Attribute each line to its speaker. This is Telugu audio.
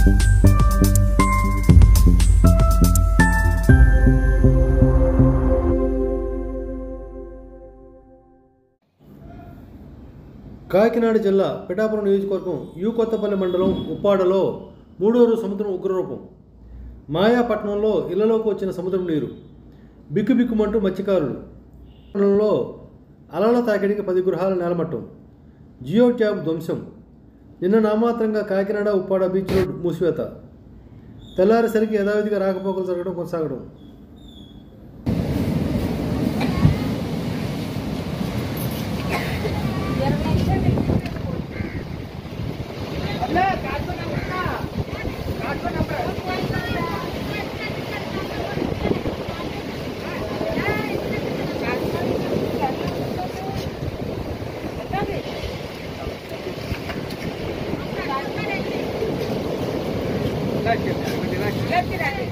Speaker 1: కాకినాడ జిల్లా పిఠాపురం నియోజకవర్గం కొత్తపల్లి మండలం ఉప్పాడలో మూడోరు సముద్రం ఉగ్రరూపం. మాయాపట్నంలో ఇళ్లలోకి వచ్చిన సముద్రం నీరు బిక్కుబిక్కుమంటూ మత్స్యకారులు. పట్టణంలో అలల తాకిడికి 10 గృహాల నేలమట్టం, జియో ట్యాబ్ ధ్వంసం. నిన్న నామాత్రంగా కాకినాడ ఉప్పాడ బీచ్ రోడ్ మూసివేత. తెల్లారేసరికి యథావిధిగా రాకపోకలు జరగడం కొనసాగడం.
Speaker 2: Let's get